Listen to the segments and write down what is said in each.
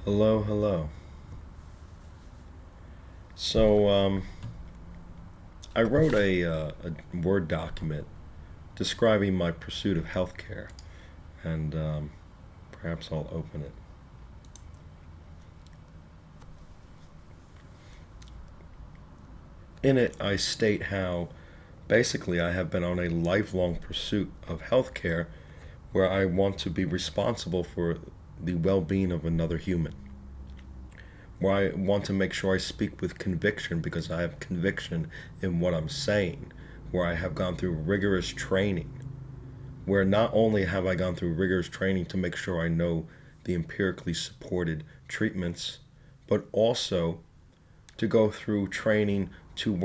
Hello, hello. So, I wrote a Word document describing my pursuit of healthcare, and perhaps I'll open it. In it, I state how basically I have been on a lifelong pursuit of healthcare where I want to be responsible for the well being of another human, where I want to make sure I speak with conviction because I have conviction in what I'm saying, where I have gone through rigorous training, where not only have I gone through rigorous training to make sure I know the empirically supported treatments, but also to go through training to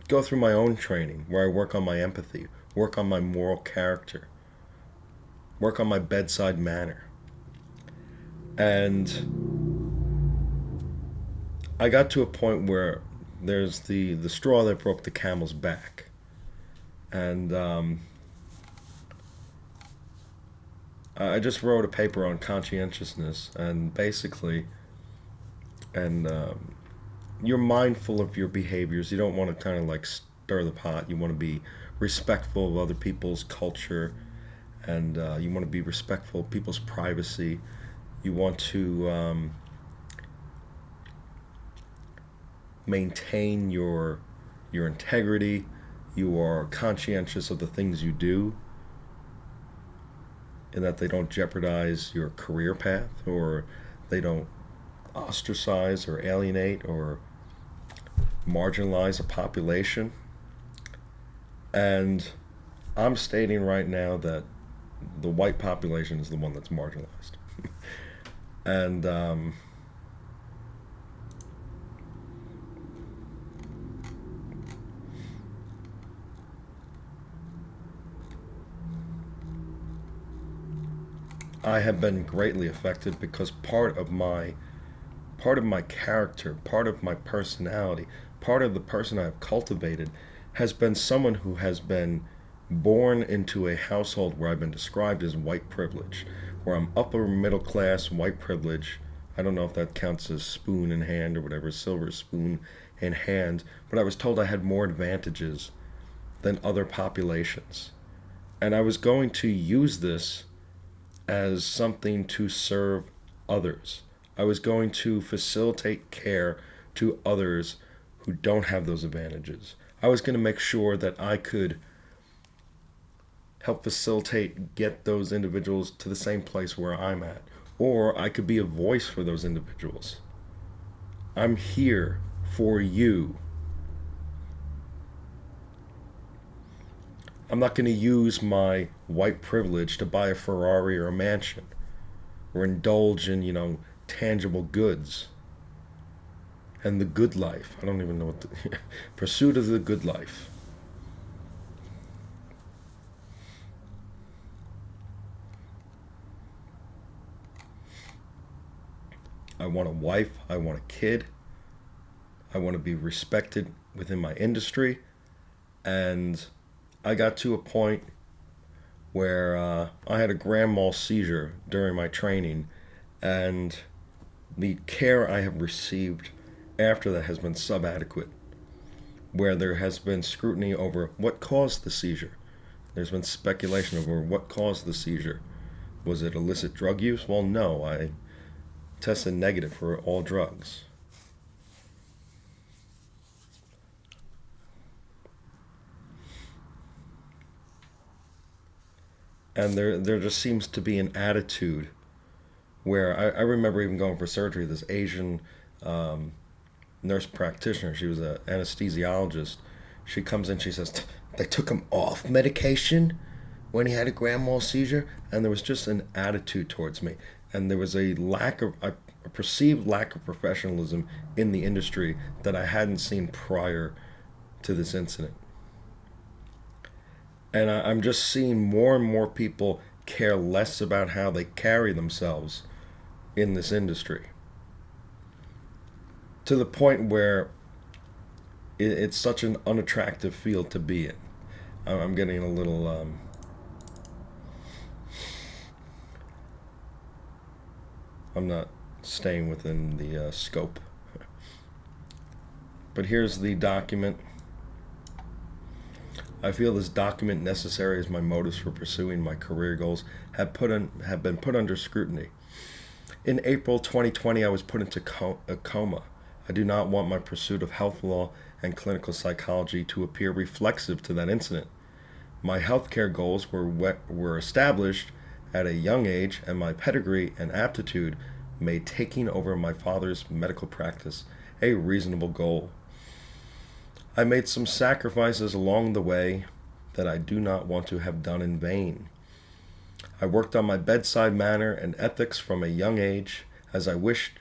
go through my own training where I work on my empathy, work on my moral character, work on my bedside manner. And I got to a point where there's the straw that broke the camel's back. And I just wrote a paper on conscientiousness, and basically, and you're mindful of your behaviors. You don't want to kind of like stir the pot. You want to be respectful of other people's culture, and you want to be respectful of people's privacy. You want to maintain your integrity. You are conscientious of the things you do, and that they don't jeopardize your career path, or they don't ostracize or alienate or marginalize a population. And I'm stating right now that the white population is the one that's marginalized. And I have been greatly affected because part of my character, part of my personality, part of the person I've cultivated has been someone who has been born into a household where I've been described as white privilege, where I'm upper middle class white privilege. I don't know if that counts as spoon in hand or whatever, silver spoon in hand, but I was told I had more advantages than other populations. And I was going to use this as something to serve others. I was going to facilitate care to others who don't have those advantages. I was going to make sure that I could help facilitate, get those individuals to the same place where I'm at. Or I could be a voice for those individuals. I'm here for you. I'm not going to use my white privilege to buy a Ferrari or a mansion or indulge in, tangible goods and the good life. I don't even know what the pursuit of the good life. I want a wife. I want a kid. I want to be respected within my industry. And I got to a point where I had a grand mal seizure during my training, and the care I have received after that has been subadequate, where there has been scrutiny over what caused the seizure. There's been speculation over what caused the seizure. Was it illicit drug use? Well, no. I tested negative for all drugs. And there just seems to be an attitude where I remember even going for surgery. This Asian um, nurse practitioner, she was an anesthesiologist. She comes in, she says, they took him off medication when he had a grand mal seizure. And there was just an attitude towards me. And there was a perceived lack of professionalism in the industry that I hadn't seen prior to this incident. And I'm just seeing more and more people care less about how they carry themselves in this industry, to the point where it's such an unattractive field to be in. I'm getting a little I'm not staying within the scope. But here's the document. I feel this document, necessary as my motives for pursuing my career goals, have been put under scrutiny. In April 2020, I was put into a coma. I do not want my pursuit of health law and clinical psychology to appear reflexive to that incident. My healthcare goals were established at a young age, and my pedigree and aptitude made taking over my father's medical practice a reasonable goal. I made some sacrifices along the way that I do not want to have done in vain. I worked on my bedside manner and ethics from a young age, as I wished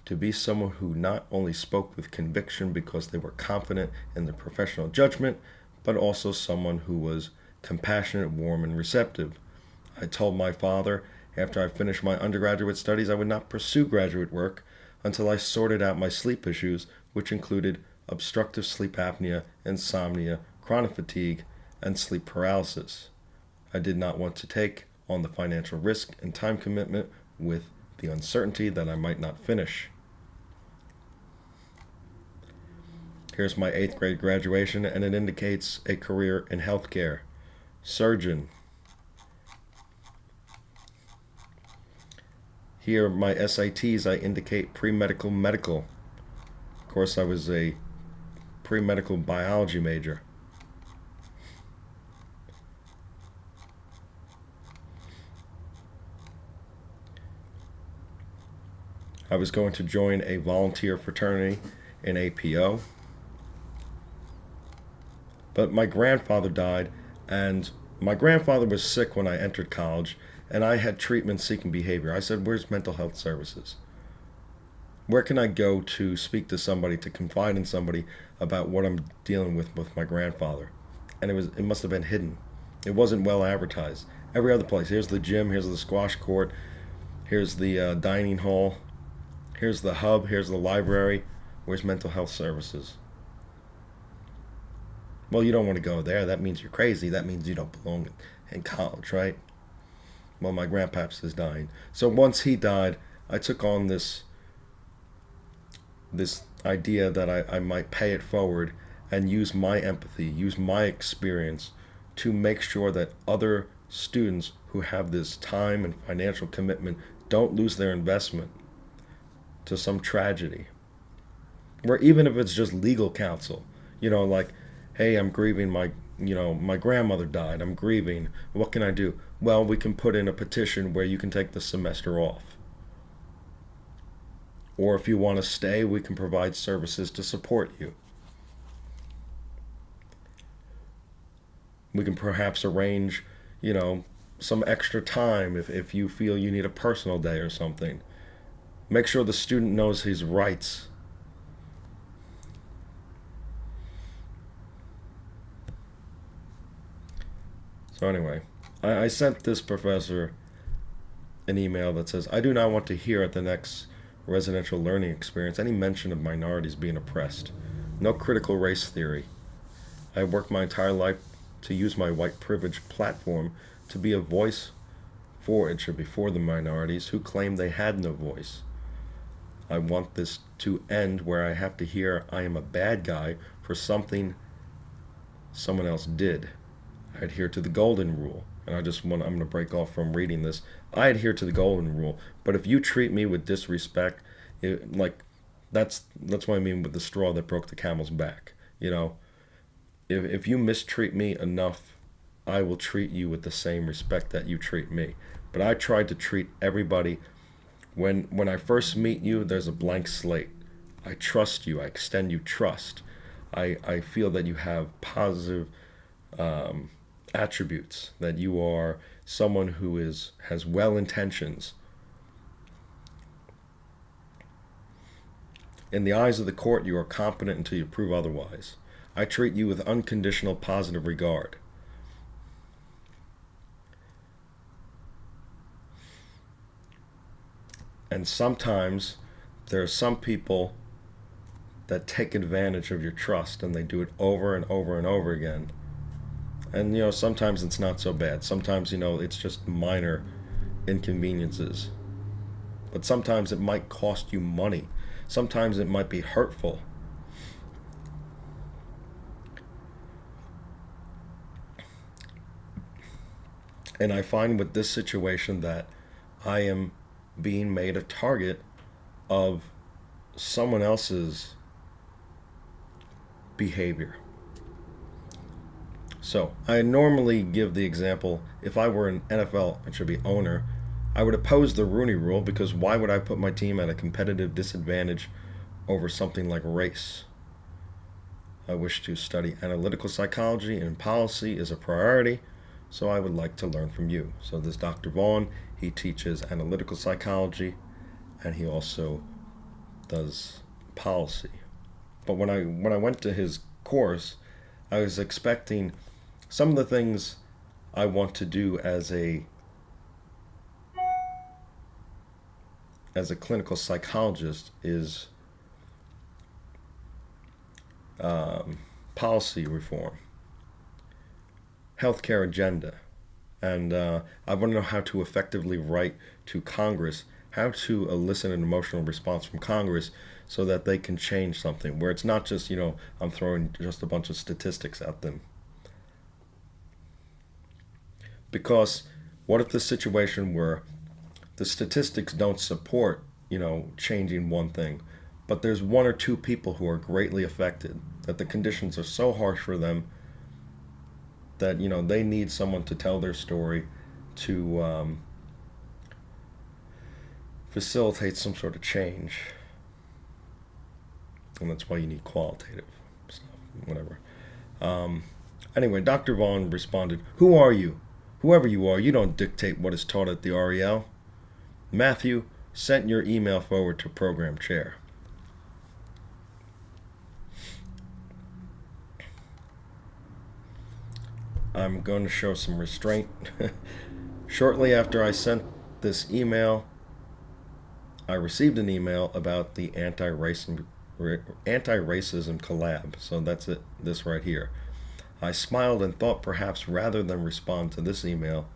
to be someone who not only spoke with conviction because they were confident in their professional judgment, but also someone who was compassionate, warm, and receptive. I told my father after I finished my undergraduate studies I would not pursue graduate work until I sorted out my sleep issues, which included obstructive sleep apnea, insomnia, chronic fatigue, and sleep paralysis. I did not want to take on the financial risk and time commitment with the uncertainty that I might not finish. Here's my 8th grade graduation, and it indicates a career in healthcare. Surgeon. Here, my SATs, I indicate pre-medical medical. Of course, I was a pre-medical biology major. I was going to join a volunteer fraternity in APO. But my grandfather died, and my grandfather was sick when I entered college, and I had treatment-seeking behavior. I said, where's mental health services? Where can I go to speak to somebody, to confide in somebody about what I'm dealing with my grandfather? And it must have been hidden. It wasn't well advertised. Every other place, here's the gym, here's the squash court, here's the dining hall, here's the hub, here's the library. Where's mental health services? Well, you don't want to go there. That means you're crazy. That means you don't belong in college, right? Well, my grandpaps is dying. So once he died, I took on this idea that I might pay it forward and use my empathy, use my experience to make sure that other students who have this time and financial commitment don't lose their investment to some tragedy. Or even if it's just legal counsel, like, hey, I'm grieving my grandmother died, I'm grieving, what can I do? Well, we can put in a petition where you can take the semester off. Or if you want to stay, we can provide services to support you. We can perhaps arrange, some extra time if you feel you need a personal day or something. Make sure the student knows his rights. So anyway, I sent this professor an email that says, I do not want to hear at the next residential learning experience any mention of minorities being oppressed. No critical race theory. I have worked my entire life to use my white privilege platform to be a voice for the minorities who claim they had no voice. I want this to end where I have to hear I am a bad guy for something someone else did. I adhere to the golden rule. And I'm going to break off from reading this. I adhere to the golden rule. But if you treat me with disrespect, that's what I mean with the straw that broke the camel's back. If you mistreat me enough, I will treat you with the same respect that you treat me. But I try to treat everybody. When I first meet you, there's a blank slate. I trust you. I extend you trust. I feel that you have positive attributes, that you are someone who has well intentions. In the eyes of the court, you are competent until you prove otherwise. I treat you with unconditional positive regard. And sometimes there are some people that take advantage of your trust, and they do it over and over and over again. And, sometimes it's not so bad. Sometimes, it's just minor inconveniences. but sometimes it might cost you money. Sometimes it might be hurtful. And I find with this situation that I am being made a target of someone else's behavior. So I normally give the example, if I were an NFL, it should be owner, I would oppose the Rooney Rule, because why would I put my team at a competitive disadvantage over something like race? I wish to study analytical psychology, and policy is a priority, so I would like to learn from you. So this Dr. Vaughn, he teaches analytical psychology, and he also does policy. But when I went to his course, I was expecting some of the things I want to do as a clinical psychologist is policy reform, healthcare agenda, and I want to know how to effectively write to Congress, how to elicit an emotional response from Congress so that they can change something, where it's not just, I'm throwing just a bunch of statistics at them. Because what if the situation where the statistics don't support, changing one thing, but there's one or two people who are greatly affected, that the conditions are so harsh for them that, they need someone to tell their story to facilitate some sort of change. And that's why you need qualitative stuff, whatever. Anyway, Dr. Vaughn responded, "Who are you? Whoever you are, you don't dictate what is taught at the REL. Matthew, sent your email forward to program chair." I'm going to show some restraint. Shortly after I sent this email, I received an email about the anti-racism collab. So that's it, this right here. I smiled and thought perhaps rather than respond to this email,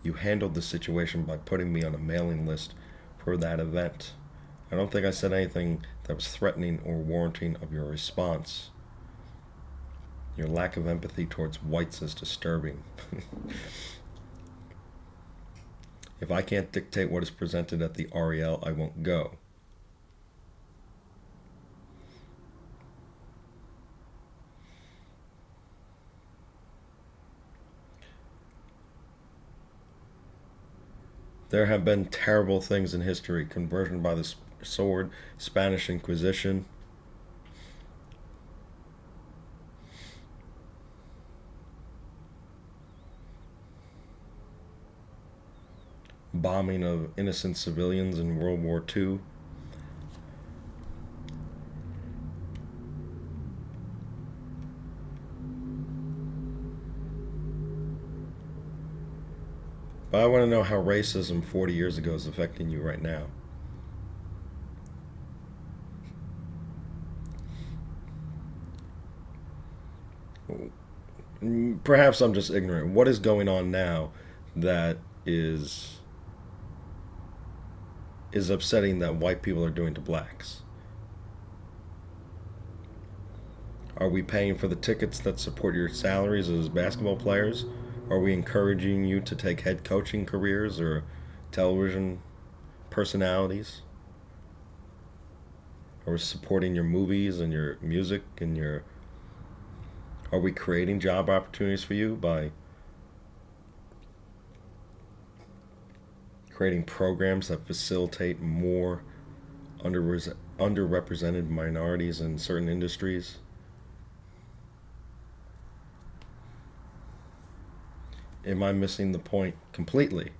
you handled the situation by putting me on a mailing list for that event. I don't think I said anything that was threatening or warranting of your response. Your lack of empathy towards whites is disturbing. If I can't dictate what is presented at the REL, I won't go. There have been terrible things in history: conversion by the sword, Spanish Inquisition. Bombing of innocent civilians in World War II. But I want to know how racism 40 years ago is affecting you right now. Perhaps I'm just ignorant. What is going on now that is upsetting that white people are doing to blacks? Are we paying for the tickets that support your salaries as basketball players? Are we encouraging you to take head coaching careers or television personalities? Are we supporting your movies and your music and your... Are we creating job opportunities for you by creating programs that facilitate more underrepresented minorities in certain industries? Am I missing the point completely?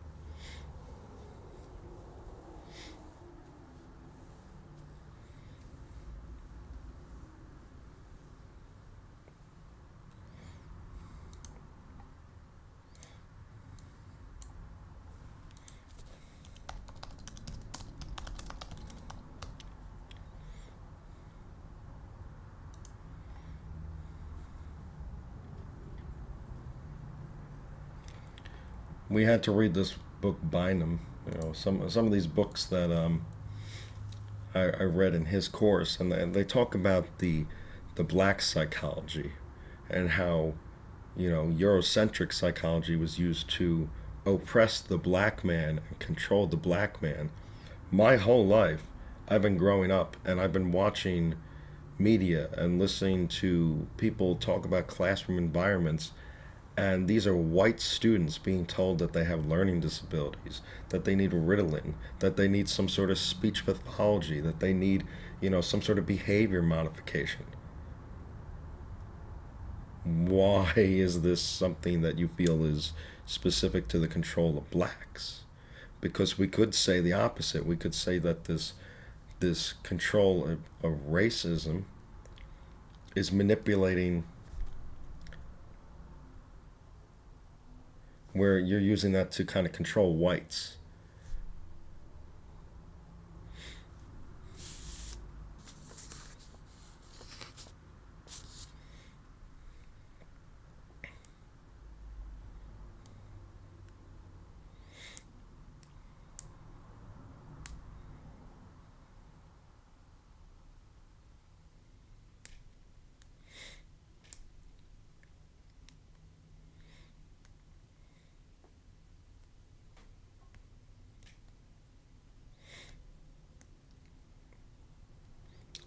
We had to read this book, Bynum, Some of these books that I read in his course, and they talk about the black psychology and how Eurocentric psychology was used to oppress the black man and control the black man. My whole life, I've been growing up and I've been watching media and listening to people talk about classroom environments, and these are white students being told that they have learning disabilities, that they need Ritalin, that they need some sort of speech pathology, that they need, some sort of behavior modification. Why is this something that you feel is specific to the control of blacks? Because we could say the opposite. We could say that this control of racism is manipulating, where you're using that to kind of control whites.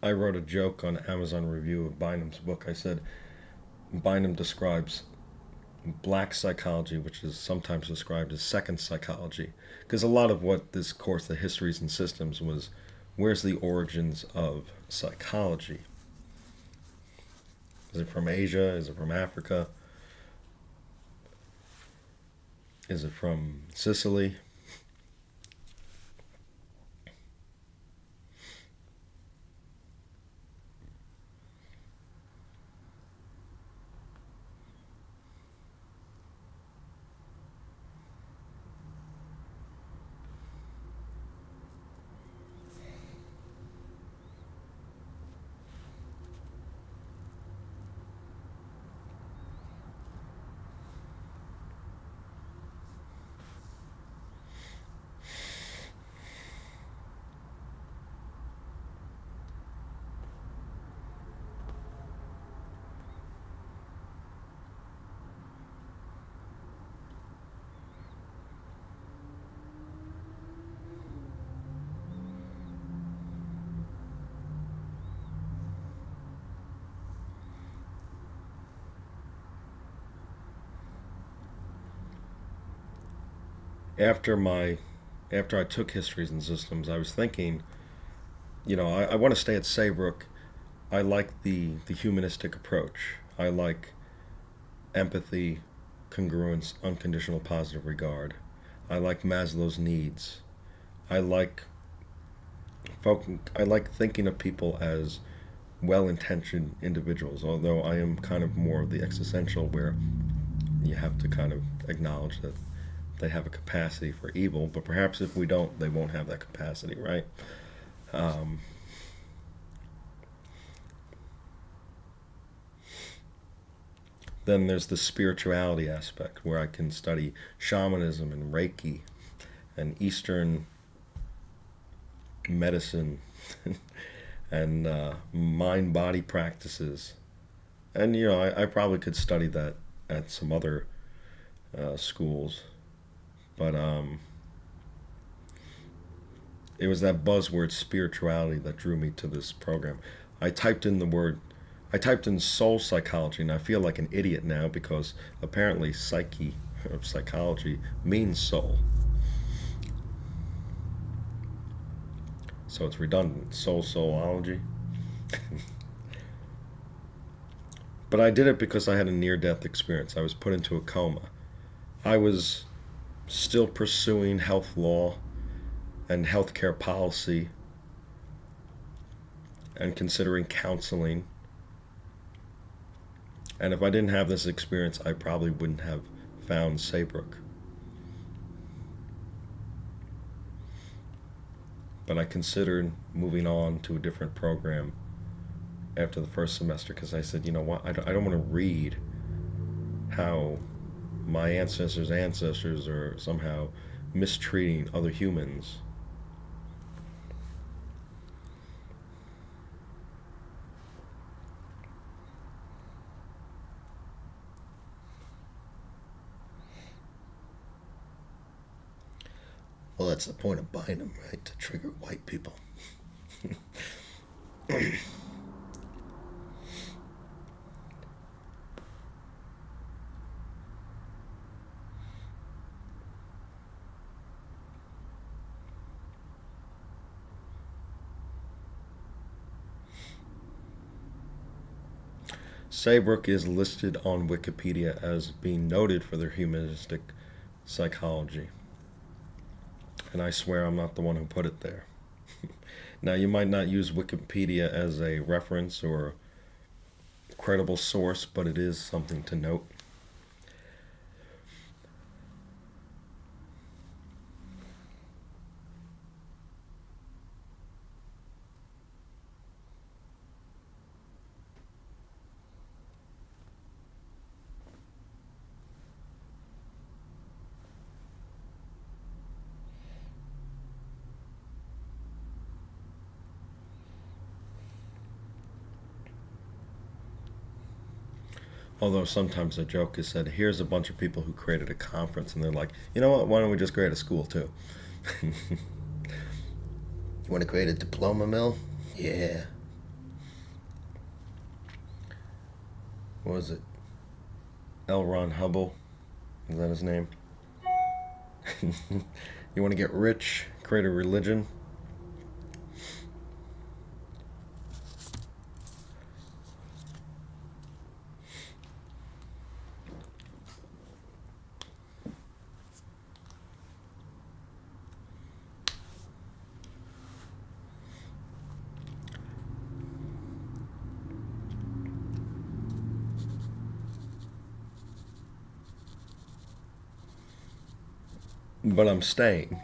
I wrote a joke on Amazon review of Bynum's book. I said Bynum describes black psychology, which is sometimes described as second psychology, because a lot of what this course, the Histories and Systems, was where's the origins of psychology? Is it from Asia? Is it from Africa? Is it from Sicily? After my after I took Histories and Systems, I was thinking, I want to stay at Saybrook. I like the humanistic approach. I like empathy, congruence, unconditional positive regard. I like Maslow's needs. I like I like thinking of people as well-intentioned individuals. Although I am kind of more of the existential, where you have to kind of acknowledge that they have a capacity for evil, but perhaps if we don't, they won't have that capacity, right? Um, then there's the spirituality aspect, where I can study shamanism and Reiki and Eastern medicine and mind body practices. And, I probably could study that at some other schools, but it was that buzzword spirituality that drew me to this program. I typed in the word, I typed in soul psychology, and I feel like an idiot now because apparently psyche or psychology means soul. So it's redundant. Soulology. But I did it because I had a near death experience. I was put into a coma. I was still pursuing health law and healthcare policy and considering counseling. And if I didn't have this experience, I probably wouldn't have found Saybrook. But I considered moving on to a different program after the first semester because I said, you know what, I don't want to read how my ancestors' ancestors are somehow mistreating other humans. Well, that's the point of buying them, right? To trigger white people. Saybrook is listed on Wikipedia as being noted for their humanistic psychology. And I swear I'm not the one who put it there. Now, you might not use Wikipedia as a reference or credible source, but it is something to note. Although sometimes the joke is said, here's a bunch of people who created a conference, and they're like, you know what, why don't we just create a school too? You want to create a diploma mill? Yeah. What was it? L. Ron Hubbell? Is that his name? You want to get rich? Create a religion? But I'm staying.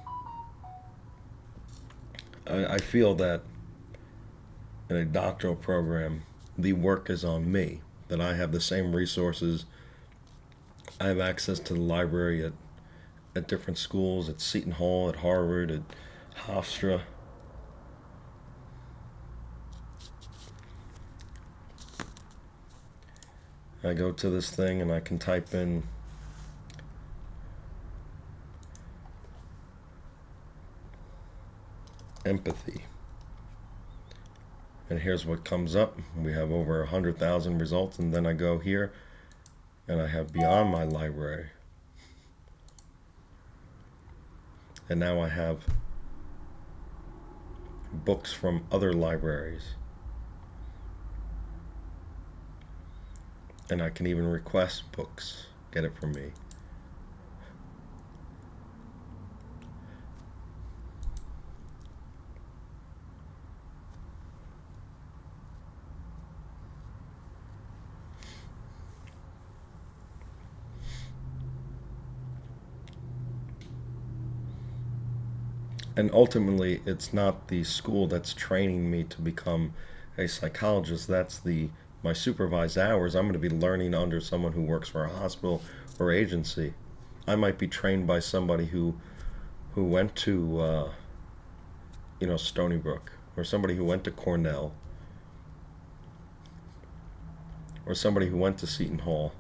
I feel that in a doctoral program, the work is on me, that I have the same resources. I have access to the library at different schools, at Seton Hall, at Harvard, at Hofstra. I go to this thing and I can type in empathy. And here's what comes up. We have over 100,000 results, and then I go here and I have beyond my library. And now I have books from other libraries. And I can even request books, get it from me. And ultimately, it's not the school that's training me to become a psychologist. That's my supervised hours. I'm going to be learning under someone who works for a hospital or agency. I might be trained by somebody who went to Stony Brook, or somebody who went to Cornell, or somebody who went to Seton Hall.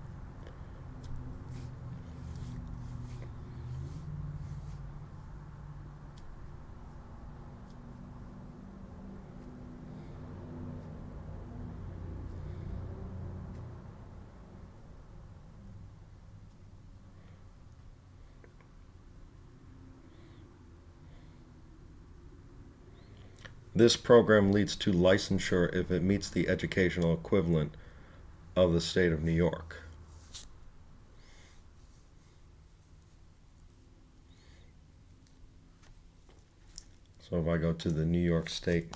This program leads to licensure if it meets the educational equivalent of the state of New York. So if I go to the New York State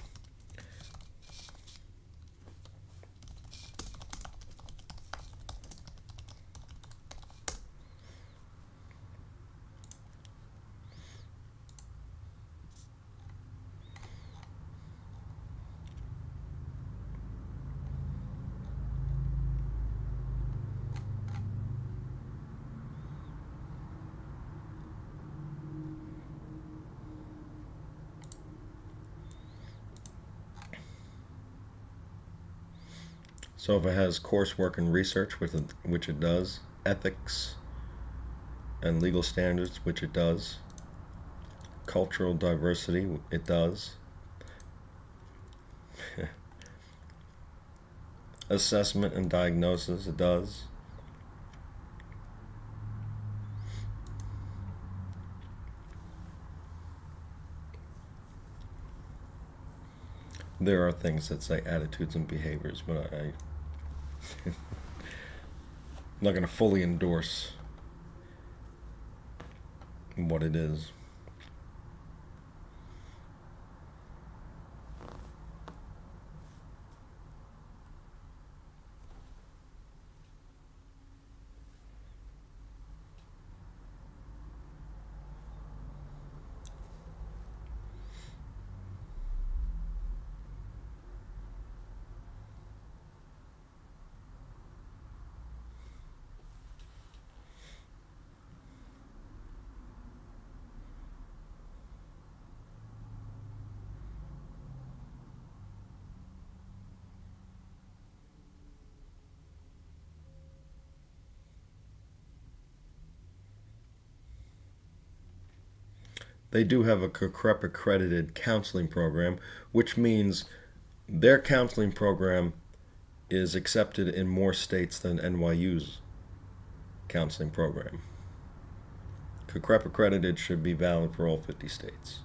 So if it has coursework and research, which it does, ethics and legal standards, which it does, cultural diversity, it does, assessment and diagnosis, it does. There are things that say attitudes and behaviors, but I'm not going to fully endorse what it is. They do have a CCREP accredited counseling program, which means their counseling program is accepted in more states than NYU's counseling program. CCREP accredited should be valid for all 50 states.